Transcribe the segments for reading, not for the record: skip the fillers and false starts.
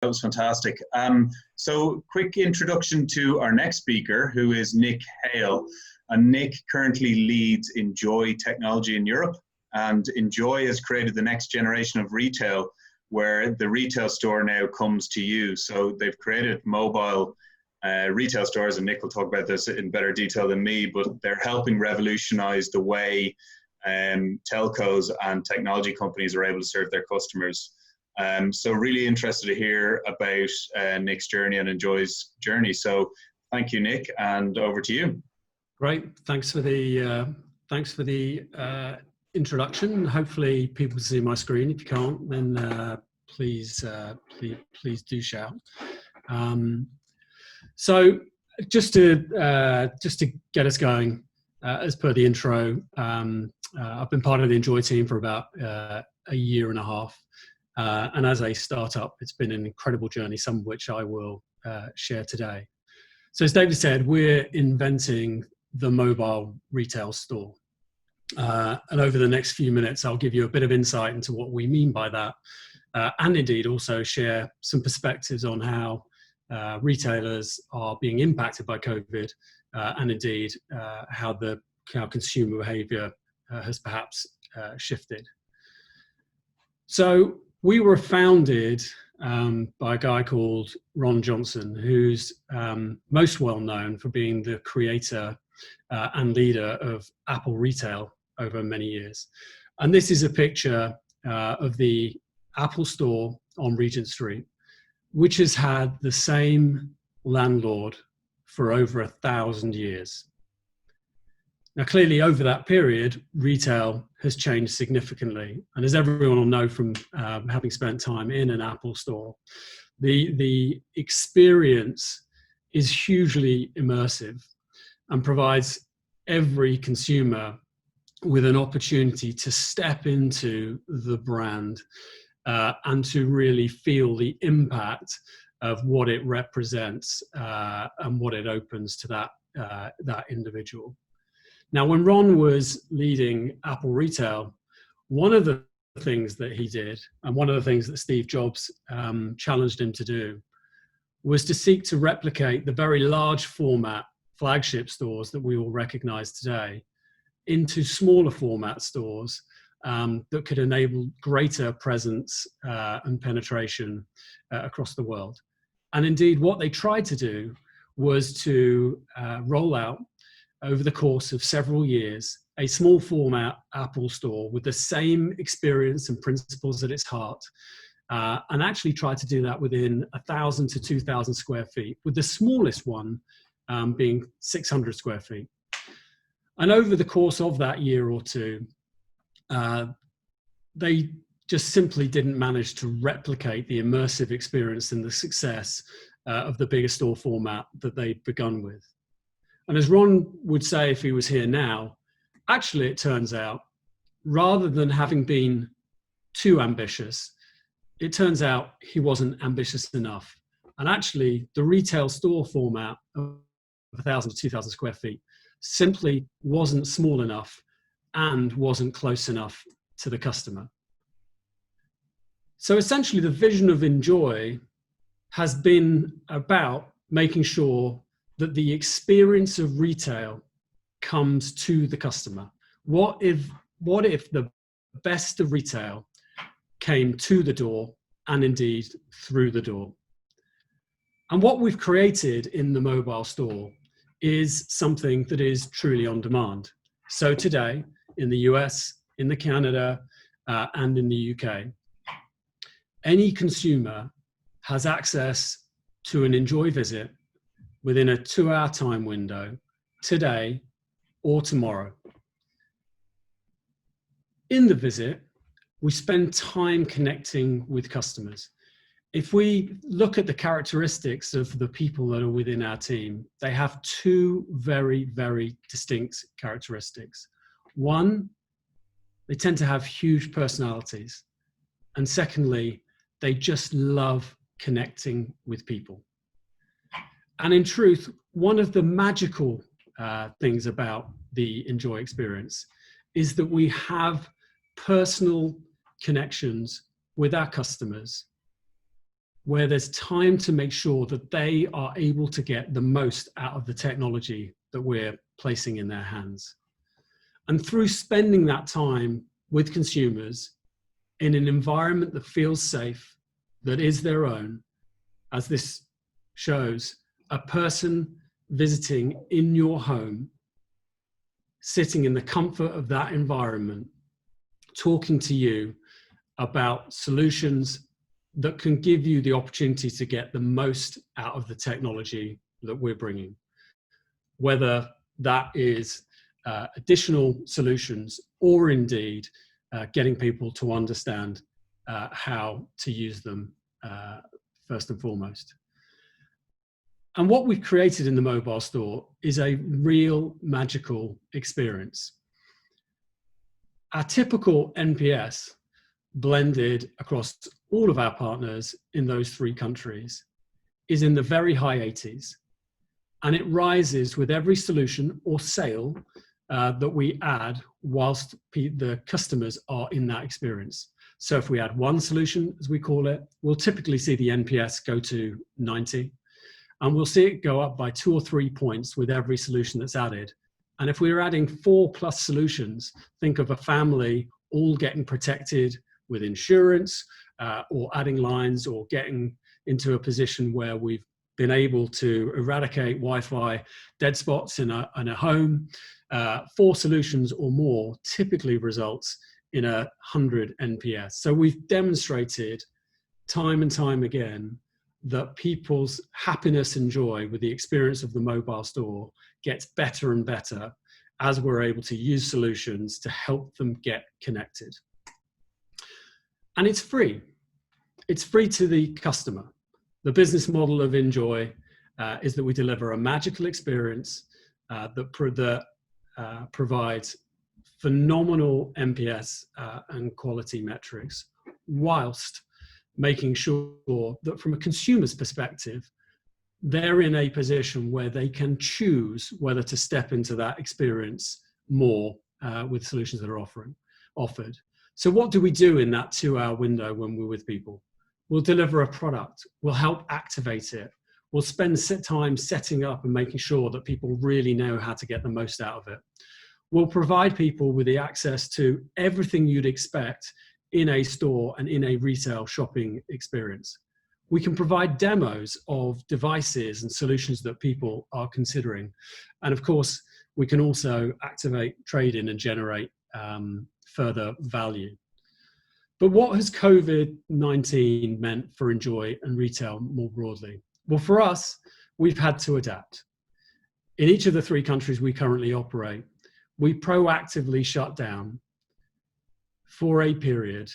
That was fantastic. So quick introduction to our next speaker, who is Nick Hale. And Nick currently leads Enjoy technology in Europe. And Enjoy has created the next generation of retail, where the retail store now comes to you. So they've created mobile retail stores, and Nick will talk about this in better detail than me, but they're helping revolutionize the way telcos and technology companies are able to serve their customers. So really interested to hear about Nick's journey and Enjoy's journey. So thank you, Nick, and over to you. Great. Thanks for the introduction. Hopefully people can see my screen. If you can't, then please do shout. So just to get us going, as per the intro, I've been part of the Enjoy team for about a year and a half. And as a startup, it's been an incredible journey, some of which I will share today. So as David said, we're inventing the mobile retail store. And over the next few minutes, I'll give you a bit of insight into what we mean by that, and indeed also share some perspectives on how retailers are being impacted by COVID, and indeed how consumer behavior has perhaps shifted. So we were founded by a guy called Ron Johnson, who's most well known for being the creator and leader of Apple Retail over many years. And this is a picture of the Apple Store on Regent Street, which has had the same landlord for over 1,000 years. Now, clearly, over that period, retail has changed significantly. And as everyone will know from having spent time in an Apple store, the experience is hugely immersive and provides every consumer with an opportunity to step into the brand and to really feel the impact of what it represents and what it opens to that individual. Now, when Ron was leading Apple Retail, one of the things that he did, and one of the things that Steve Jobs challenged him to do, was to seek to replicate the very large format flagship stores that we all recognize today into smaller format stores that could enable greater presence and penetration across the world. And indeed, what they tried to do was to roll out, over the course of several years, a small format Apple store with the same experience and principles at its heart, and actually try to do that within 1,000 to 2,000 square feet, with the smallest one being 600 square feet. And over the course of that year or two, they just simply didn't manage to replicate the immersive experience and the success of the bigger store format that they'd begun with. And as Ron would say if he was here now, actually it turns out, rather than having been too ambitious, it turns out he wasn't ambitious enough. And actually the retail store format of 1,000 to 2,000 square feet simply wasn't small enough and wasn't close enough to the customer. So essentially the vision of Enjoy has been about making sure that the experience of retail comes to the customer. What if the best of retail came to the door and indeed through the door? And what we've created in the mobile store is something that is truly on demand. So today, in the US, in the Canada, and in the UK, any consumer has access to an Enjoy visit within a 2-hour time window, today or tomorrow. In the visit, we spend time connecting with customers. If we look at the characteristics of the people that are within our team, they have two very, very distinct characteristics. One, they tend to have huge personalities. And secondly, they just love connecting with people. And in truth, one of the magical things about the Enjoy experience is that we have personal connections with our customers where there's time to make sure that they are able to get the most out of the technology that we're placing in their hands. And through spending that time with consumers in an environment that feels safe, that is their own, as this shows, a person visiting in your home, sitting in the comfort of that environment, talking to you about solutions that can give you the opportunity to get the most out of the technology that we're bringing. Whether that is additional solutions or indeed getting people to understand how to use them first and foremost. And what we've created in the mobile store is a real magical experience. Our typical NPS blended across all of our partners in those 3 countries is in the very high 80s. And it rises with every solution or sale that we add whilst the customers are in that experience. So if we add one solution, as we call it, we'll typically see the NPS go to 90. And we'll see it go up by 2 or 3 points with every solution that's added. And if we're adding 4+ solutions, think of a family all getting protected with insurance or adding lines or getting into a position where we've been able to eradicate Wi-Fi dead spots in a home. 4 solutions or more typically results in 100 NPS. So we've demonstrated time and time again that people's happiness and joy with the experience of the mobile store gets better and better as we're able to use solutions to help them get connected. And it's free. It's free to the customer. The business model of Enjoy is that we deliver a magical experience that provides phenomenal NPS and quality metrics, whilst making sure that from a consumer's perspective, they're in a position where they can choose whether to step into that experience more with solutions that are offered. So what do we do in that 2-hour window when we're with people? We'll deliver a product, we'll help activate it, we'll spend time setting up and making sure that people really know how to get the most out of it. We'll provide people with the access to everything you'd expect in a store and in a retail shopping experience. We can provide demos of devices and solutions that people are considering. And of course, we can also activate trade-in and generate further value. But what has COVID-19 meant for Enjoy and retail more broadly? Well, for us, we've had to adapt. In each of the 3 countries we currently operate, we proactively shut down for a period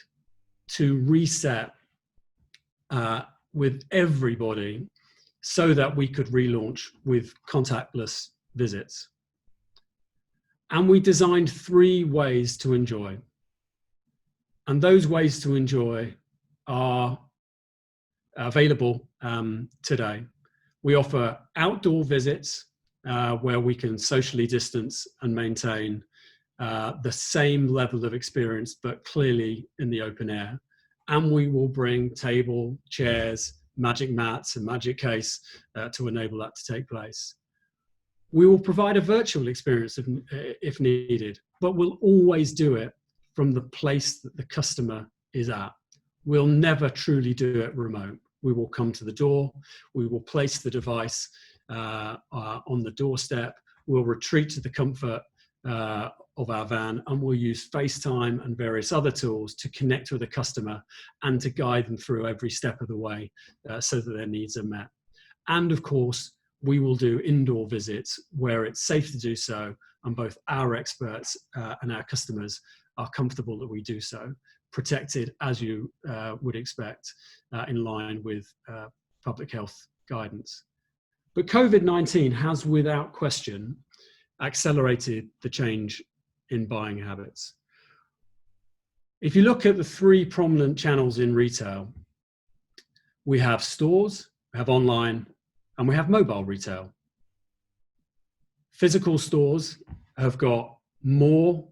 to reset with everybody so that we could relaunch with contactless visits. And we designed 3 ways to enjoy. And those ways to enjoy are available today. We offer outdoor visits where we can socially distance and maintain the same level of experience, but clearly in the open air. And we will bring table, chairs, magic mats, and magic case to enable that to take place. We will provide a virtual experience if needed, but we'll always do it from the place that the customer is at. We'll never truly do it remote. We will come to the door, we will place the device on the doorstep, we'll retreat to the comfort of our van, and we'll use FaceTime and various other tools to connect with the customer and to guide them through every step of the way so that their needs are met. And of course, we will do indoor visits where it's safe to do so, and both our experts and our customers are comfortable that we do so, protected as you would expect in line with public health guidance. But COVID-19 has, without question, accelerated the change in buying habits. If you look at the 3 prominent channels in retail, we have stores, we have online, and we have mobile retail. Physical stores have got more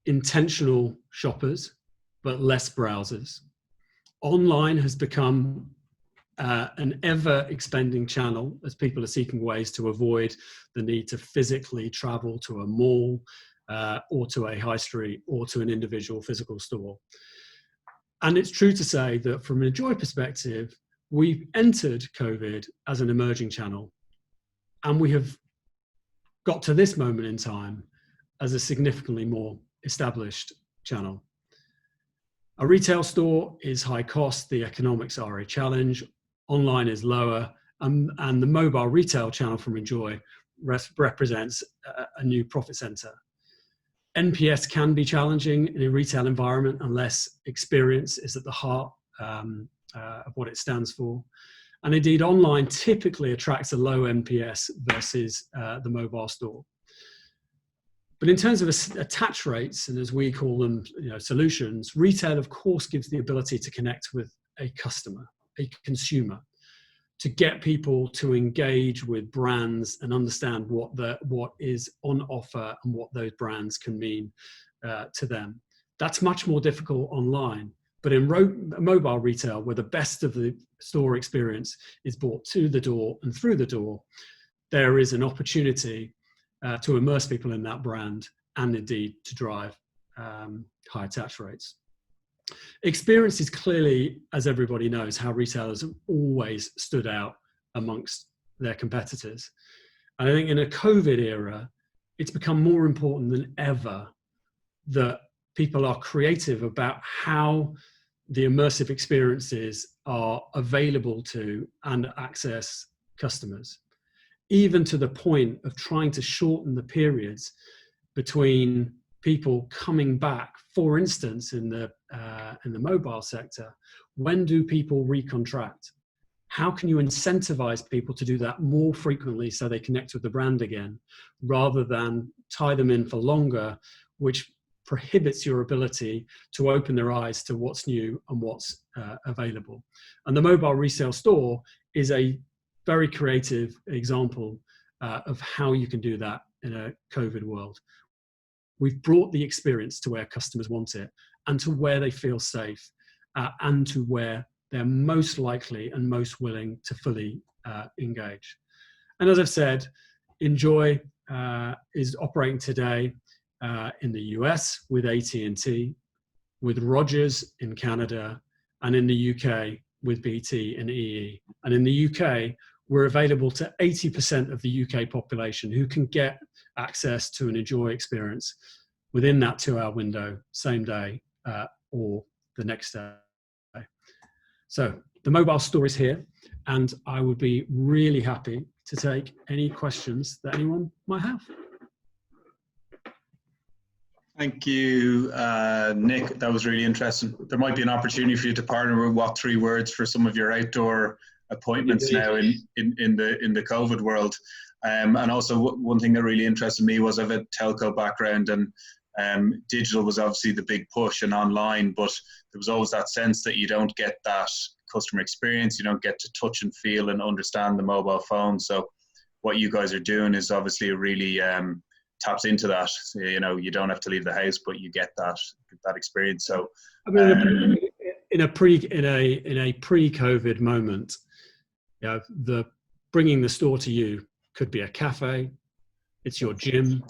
intentional shoppers, but less browsers. Online has become an ever-expanding channel as people are seeking ways to avoid the need to physically travel to a mall or to a high street or to an individual physical store. And it's true to say that from an Enjoy perspective, we've entered COVID as an emerging channel, and we have got to this moment in time as a significantly more established channel. A retail store is high cost, the economics are a challenge, online is lower, and the mobile retail channel from Enjoy represents a new profit center. NPS can be challenging in a retail environment unless experience is at the heart of what it stands for. And indeed, online typically attracts a low NPS versus the mobile store. But in terms of attach rates, and as we call them, solutions, retail, of course, gives the ability to connect with a customer, a consumer, to get people to engage with brands and understand what is on offer and what those brands can mean to them. That's much more difficult online. But in mobile retail, where the best of the store experience is brought to the door and through the door, there is an opportunity to immerse people in that brand and indeed to drive high attach rates. Experience is clearly, as everybody knows, how retailers have always stood out amongst their competitors. And I think in a COVID era, it's become more important than ever that people are creative about how the immersive experiences are available to and access customers, even to the point of trying to shorten the periods between people coming back. For instance, in the mobile sector, when do people recontract? How can you incentivize people to do that more frequently so they connect with the brand again, rather than tie them in for longer, which prohibits your ability to open their eyes to what's new and what's available. And the mobile resale store is a very creative example of how you can do that in a COVID world. We've brought the experience to where customers want it and to where they feel safe and to where they're most likely and most willing to fully engage. And as I've said, Enjoy is operating today in the US with AT&T, with Rogers in Canada, and in the UK with BT and EE. And in the UK, we're available to 80% of the UK population who can get access to an Enjoy experience within that 2-hour window, same day or the next day. So the mobile store is here, and I would be really happy to take any questions that anyone might have. Thank you, Nick. That was really interesting. There might be an opportunity for you to partner with What 3 Words for some of your outdoor appointments now in the COVID world. And also one thing that really interested me was I have a telco background, and digital was obviously the big push and online, but there was always that sense that you don't get that customer experience, you don't get to touch and feel and understand the mobile phone. So what you guys are doing is obviously really taps into that. So, you don't have to leave the house, but you get that experience. So I mean, in a pre-COVID moment, the bringing the store to you could be a cafe, it's your gym,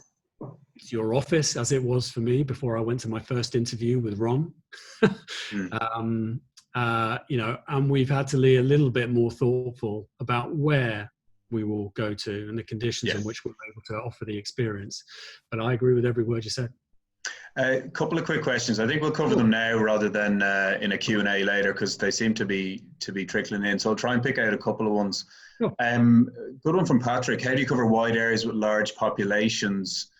it's your office, as it was for me before I went to my first interview with Ron. And we've had to be a little bit more thoughtful about where we will go to and the conditions in which we're able to offer the experience. But I agree with every word you said. A couple of quick questions. I think we'll cover them now rather than in a Q&A later, because they seem to be trickling in. So I'll try and pick out a couple of ones. Sure. Good one from Patrick. How do you cover wide areas with large populations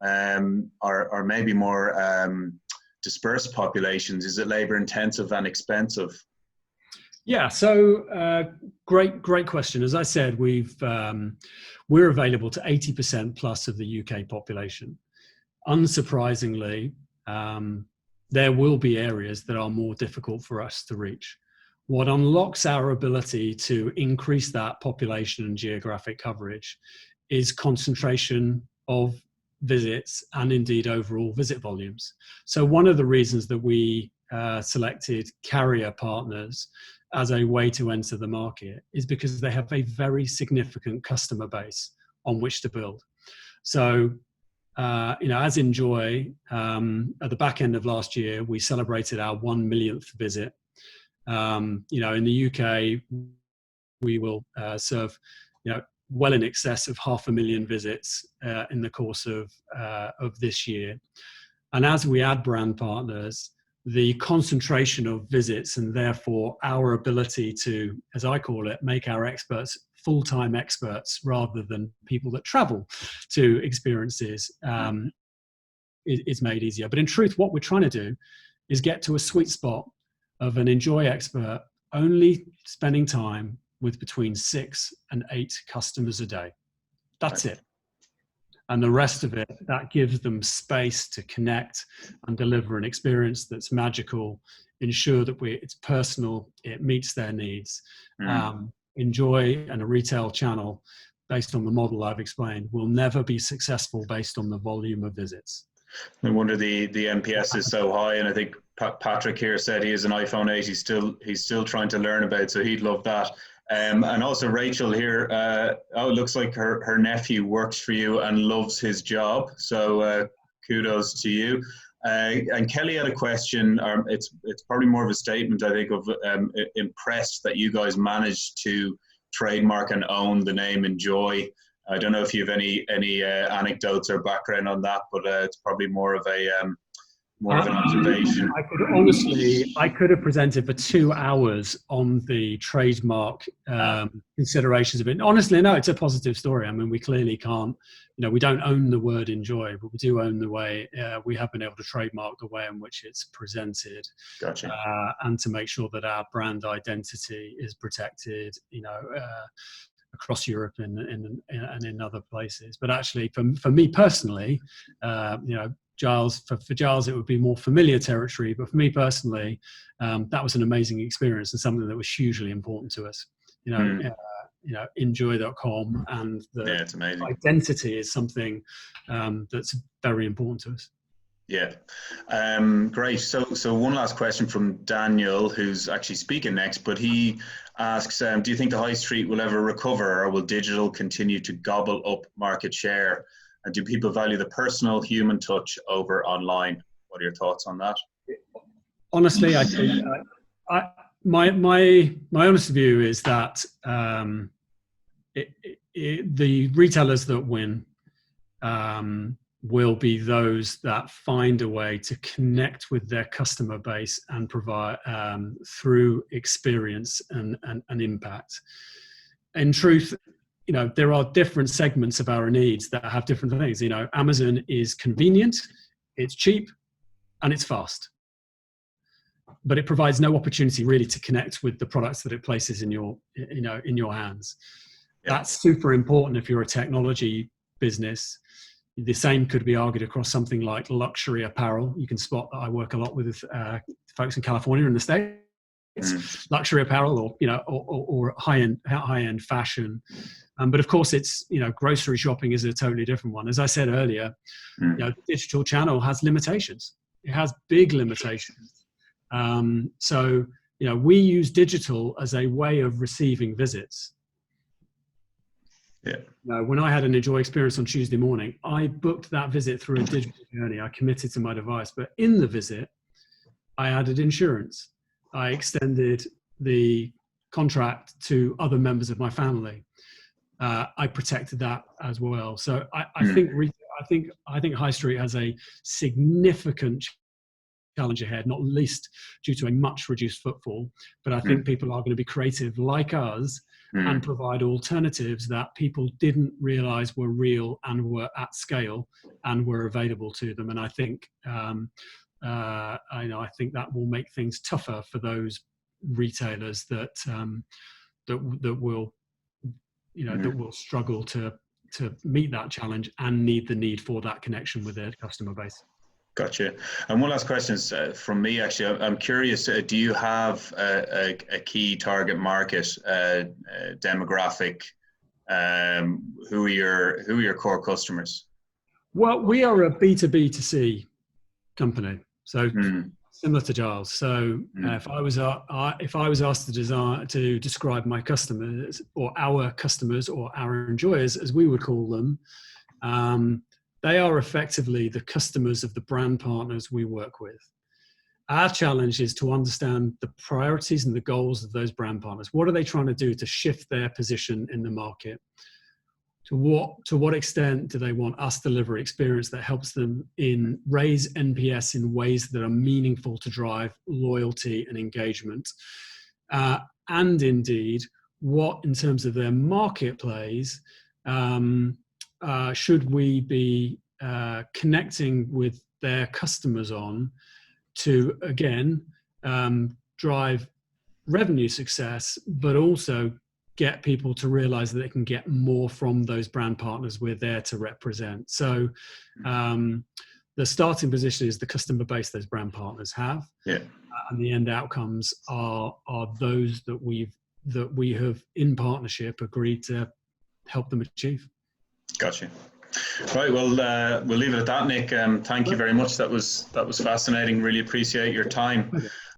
or maybe more dispersed populations? Is it labor intensive and expensive? Yeah, so great question. As I said, we're available to 80% plus of the UK population. Unsurprisingly, there will be areas that are more difficult for us to reach. What unlocks our ability to increase that population and geographic coverage is concentration of visits and indeed overall visit volumes. So one of the reasons that we selected carrier partners as a way to enter the market is because they have a very significant customer base on which to build. So, as Enjoy, at the back end of last year, we celebrated our 1 millionth visit. In the UK, we will serve, well in excess of 500,000 visits in the course of this year. And as we add brand partners, the concentration of visits and therefore our ability to, as I call it, make our experts full-time experts rather than people that travel to experiences is made easier. But in truth, what we're trying to do is get to a sweet spot of an Enjoy expert only spending time with between 6 and 8 customers a day. That's it. And the rest of it, that gives them space to connect and deliver an experience that's magical, ensure that it's personal, it meets their needs. Enjoy and a retail channel based on the model I've explained will never be successful based on the volume of visits. No wonder the NPS is so high, and I think Patrick here said he has an iPhone 8 he's still trying to learn about, so he'd love that. And also Rachel here, it looks like her nephew works for you and loves his job, so kudos to you. And Kelly had a question, it's probably more of a statement, I think, of impressed that you guys managed to trademark and own the name Enjoy. I don't know if you have any anecdotes or background on that, but it's probably more of an observation. I could have presented for 2 hours on the trademark considerations of it. Honestly, no, it's a positive story. I mean, we clearly can't, we don't own the word Enjoy, but we do own the way we have been able to trademark the way in which it's presented. Gotcha. And to make sure that our brand identity is protected, across Europe and in other places. But actually, for me personally, Giles, for Giles, it would be more familiar territory. But for me personally, that was an amazing experience and something that was hugely important to us. Enjoy.com and it's amazing. Identity is something that's very important to us. Yeah, great. So one last question from Daniel, who's actually speaking next, but he asks, do you think the high street will ever recover, or will digital continue to gobble up market share? And do people value the personal human touch over online? What are your thoughts on that? Honestly, I think my honest view is that the retailers that win will be those that find a way to connect with their customer base and provide through experience and impact. In truth, there are different segments of our needs that have different things. Amazon is convenient, it's cheap, and it's fast. But it provides no opportunity really to connect with the products that it places in your hands. Yeah. That's super important if you're a technology business. The same could be argued across something like luxury apparel. You can spot that I work a lot with folks in California and the States. Luxury apparel, or high-end fashion. But of course, it's grocery shopping is a totally different one. As I said earlier, the digital channel has limitations. It has big limitations. So we use digital as a way of receiving visits. Yeah. When I had an Enjoy experience on Tuesday morning, I booked that visit through a digital journey. I committed to my device, but in the visit, I added insurance. I extended the contract to other members of my family. I protected that as well. So I think High Street has a significant challenge ahead, not least due to a much reduced footfall. But I think people are going to be creative like us and provide alternatives that people didn't realize were real and were at scale and were available to them. And I think I think that will make things tougher for those retailers that will struggle to meet that challenge and need for that connection with their customer base. Gotcha. And one last question is from me, actually. I'm curious, do you have a key target market demographic? Who are your core customers? Well, we are a B2B2C company. So Similar to Giles. So if I was asked to describe my customers or our enjoyers, as we would call them, they are effectively the customers of the brand partners we work with. Our challenge is to understand the priorities and the goals of those brand partners. What are they trying to do to shift their position in the market? To what extent do they want us to deliver experience that helps them raise NPS in ways that are meaningful to drive loyalty and engagement? And indeed, what in terms of their marketplace should we be connecting with their customers on to, again, drive revenue success, but also get people to realize that they can get more from those brand partners we're there to represent. So the starting position is the customer base those brand partners have, and the end outcomes are those that we have in partnership agreed to help them achieve. Gotcha. Right. Well, we'll leave it at that, Nick. Thank you very much. That was fascinating. Really appreciate your time.